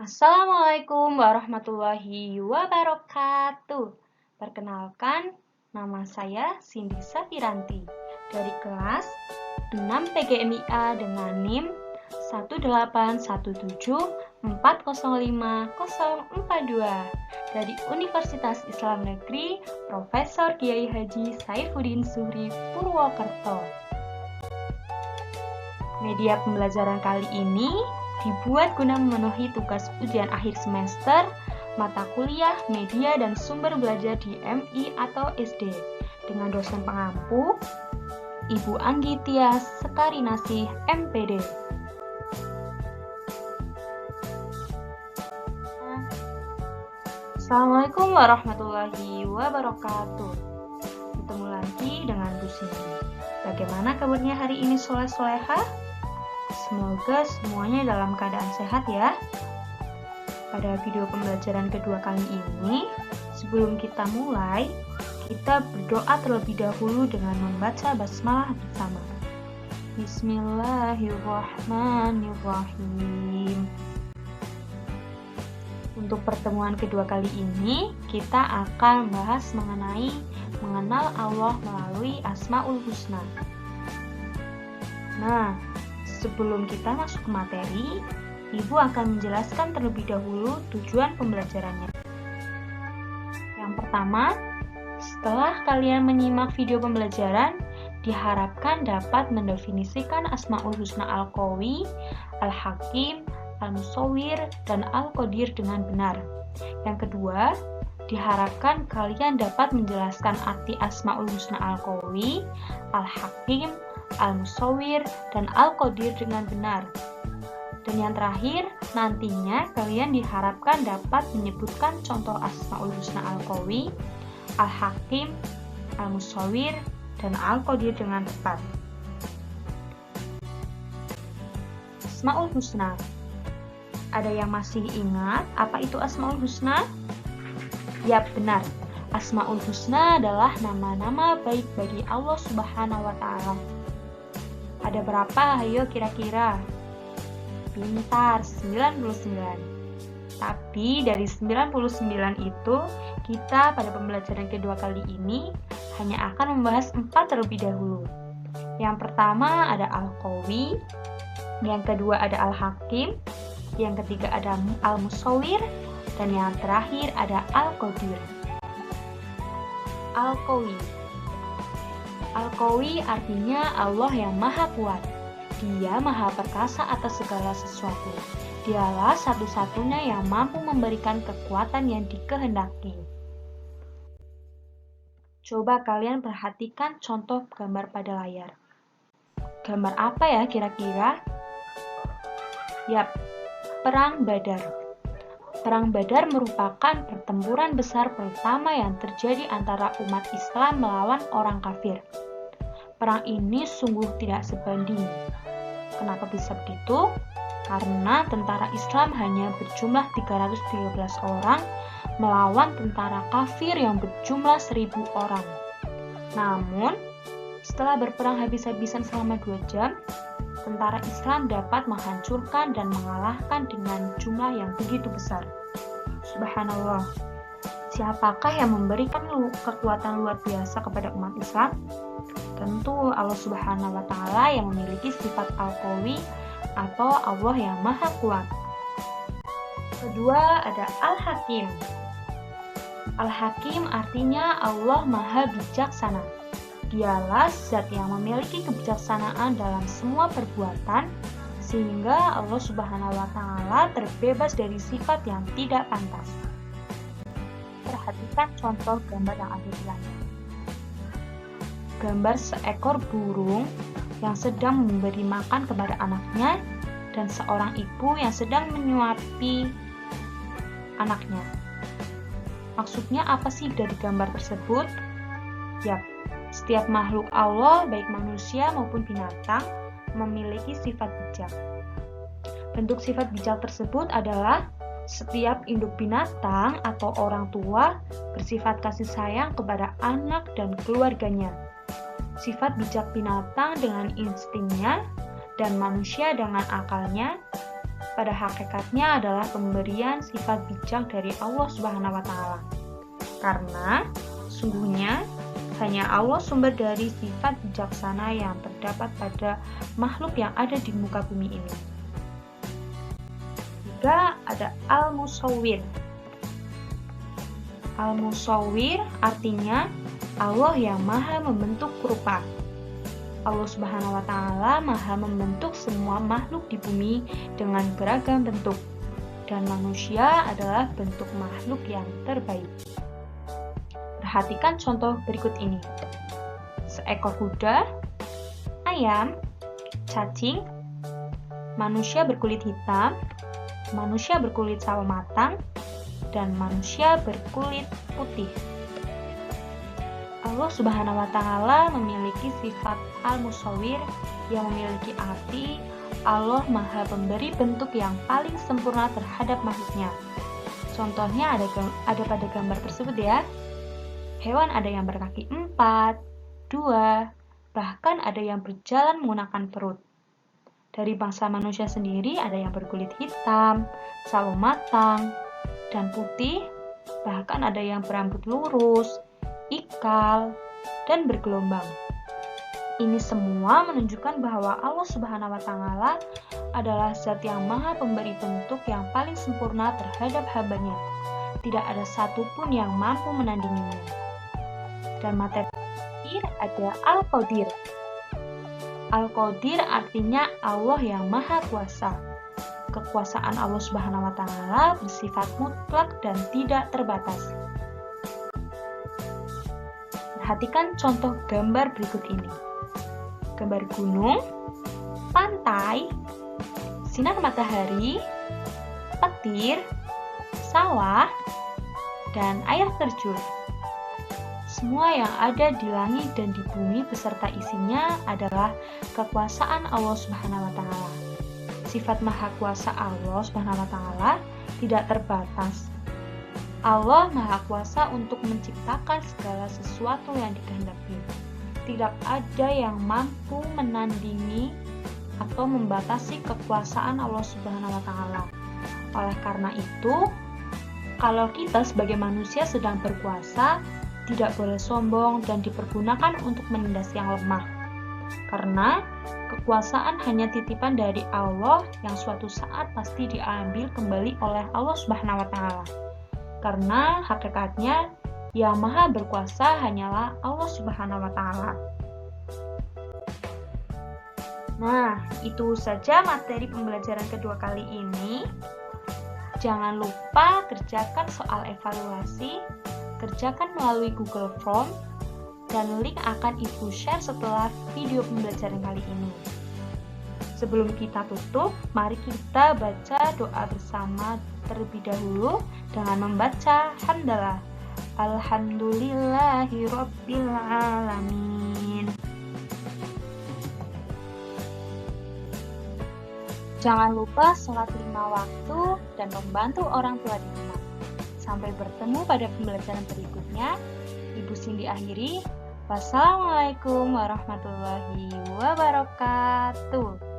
Assalamualaikum warahmatullahi wabarakatuh. Perkenalkan, nama saya Cindy Safiranti dari kelas 6 PGMIA dengan NIM 18174050042 dari Universitas Islam Negeri Profesor Kiai Haji Saifuddin Zuhri Purwokerto. Media pembelajaran kali ini dibuat guna memenuhi tugas ujian akhir semester mata kuliah media dan sumber belajar di MI atau SD dengan dosen pengampu Ibu Anggi Tias Sekarinasih MPD. Assalamualaikum warahmatullahi wabarakatuh. Ketemu lagi dengan Bu Cindy. Bagaimana kabarnya hari ini soleh-solehah? Semoga semuanya dalam keadaan sehat ya. Pada video pembelajaran kedua kali ini, sebelum kita mulai, kita berdoa terlebih dahulu dengan membaca basmalah bersama. Bismillahirrahmanirrahim. Untuk pertemuan kedua kali ini, kita akan membahas mengenal Allah melalui Asmaul Husna. Nah, sebelum kita masuk ke materi, Ibu akan menjelaskan terlebih dahulu tujuan pembelajarannya. Yang pertama, setelah kalian menyimak video pembelajaran, diharapkan dapat mendefinisikan Asmaul Husna Al-Qawi, Al-Hakim, Al-Musawwir, dan Al-Qadir dengan benar. Yang kedua, diharapkan kalian dapat menjelaskan arti Asmaul Husna Al-Qawi, Al-Hakim, Al-Musawwir, dan Al-Qadir dengan benar. Dan yang terakhir, nantinya kalian diharapkan dapat menyebutkan contoh Asmaul Husna Al-Qawi, Al-Hakim, Al-Musawwir, dan Al-Qadir dengan tepat. Asmaul Husna. Ada yang masih ingat apa itu Asmaul Husna? Ya, benar. Asmaul Husna adalah nama-nama baik bagi Allah Subhanahu wa Ta'ala. Ada berapa? Ayo kira-kira. Pintar, 99. Tapi dari 99 itu, kita pada pembelajaran kedua kali ini hanya akan membahas 4 terlebih dahulu. Yang pertama ada Al-Qawi, yang kedua ada Al-Hakim, yang ketiga ada Al-Musawwir, dan yang terakhir ada Al-Qadir. Al-Qawi. Al-Qawi artinya Allah yang maha kuat. Dia maha perkasa atas segala sesuatu. Dialah satu-satunya yang mampu memberikan kekuatan yang dikehendaki. Coba kalian perhatikan contoh gambar pada layar. Gambar apa ya kira-kira? Yap, Perang Badar. Perang Badar merupakan pertempuran besar pertama yang terjadi antara umat Islam melawan orang kafir. Perang ini sungguh tidak sebanding. Kenapa bisa begitu? Karena tentara Islam hanya berjumlah 313 orang melawan tentara kafir yang berjumlah 1000 orang. Namun, setelah berperang habis-habisan selama 2 jam, tentara Islam dapat menghancurkan dan mengalahkan dengan jumlah yang begitu besar. Subhanallah. Siapakah yang memberikan kekuatan luar biasa kepada umat Islam? Tentu Allah Subhanahu wa Ta'ala yang memiliki sifat Al-Qawi atau Allah yang maha kuat. Kedua ada Al-Hakim. Al-Hakim artinya Allah maha bijaksana. Dialah zat yang memiliki kebijaksanaan dalam semua perbuatan, sehingga Allah Subhanahu wa Ta'ala terbebas dari sifat yang tidak pantas. Perhatikan contoh gambar yang ada di layar. Gambar seekor burung yang sedang memberi makan kepada anaknya dan seorang ibu yang sedang menyuapi anaknya. Maksudnya apa sih dari gambar tersebut? Yap, setiap makhluk Allah, baik manusia maupun binatang, memiliki sifat bijak. Bentuk sifat bijak tersebut adalah setiap induk binatang atau orang tua bersifat kasih sayang kepada anak dan keluarganya. Sifat bijak binatang dengan instingnya dan manusia dengan akalnya pada hakikatnya adalah pemberian sifat bijak dari Allah Subhanahu wa Ta'ala. Karena sungguhnya hanya Allah sumber dari sifat bijaksana yang terdapat pada makhluk yang ada di muka bumi ini. Juga ada Al-Musawwir. Al-Musawwir artinya Allah yang maha membentuk rupa. Allah Subhanahu wa Ta'ala maha membentuk semua makhluk di bumi dengan beragam bentuk, dan manusia adalah bentuk makhluk yang terbaik. Perhatikan contoh berikut ini. Seekor kuda, ayam, cacing, manusia berkulit hitam, manusia berkulit sawo matang, dan manusia berkulit putih. Allah Subhanahu wa Ta'ala memiliki sifat Al-Musawwir yang memiliki arti Allah Maha Pemberi bentuk yang paling sempurna terhadap makhluknya. Contohnya ada pada gambar tersebut ya. Hewan ada yang berkaki 4, 2, bahkan ada yang berjalan menggunakan perut. Dari bangsa manusia sendiri ada yang berkulit hitam, sawo matang, dan putih, bahkan ada yang berambut lurus, ikal, dan bergelombang. Ini semua menunjukkan bahwa Allah Subhanahu wa Ta'ala adalah zat yang maha pemberi bentuk yang paling sempurna terhadap hambanya. Tidak ada satupun yang mampu menandinginya. Dan materi ada Al-Qadir. Al-Qadir artinya Allah yang maha kuasa. Kekuasaan Allah Subhanahu wa Ta'ala bersifat mutlak dan tidak terbatas. Perhatikan contoh gambar berikut ini. Gambar gunung, pantai, sinar matahari, petir, sawah, dan air terjun. Semua yang ada di langit dan di bumi beserta isinya adalah kekuasaan Allah Subhanahu wa Ta'ala. Sifat maha kuasa Allah Subhanahu wa Ta'ala tidak terbatas. Allah maha kuasa untuk menciptakan segala sesuatu yang dikehendaki. Tidak ada yang mampu menandingi atau membatasi kekuasaan Allah Subhanahu wa Ta'ala. Oleh karena itu, kalau kita sebagai manusia sedang berkuasa, tidak boleh sombong dan dipergunakan untuk menindas yang lemah. Karena kekuasaan hanya titipan dari Allah yang suatu saat pasti diambil kembali oleh Allah Subhanahu wa Ta'ala. Karena hakikatnya yang maha berkuasa hanyalah Allah Subhanahu wa Ta'ala. Nah, itu saja materi pembelajaran kedua kali ini. Jangan lupa kerjakan soal evaluasi, kerjakan melalui Google Form, dan link akan Ibu share setelah video pembelajaran kali ini. Sebelum kita tutup, mari kita baca doa bersama terlebih dahulu dengan membaca hamdalah. Alhamdulillahirabbil alamin. Jangan lupa sholat 5 waktu dan membantu orang tua di rumah. Sampai bertemu pada pembelajaran berikutnya. Ibu Cindy akhiri. Wassalamualaikum warahmatullahi wabarakatuh.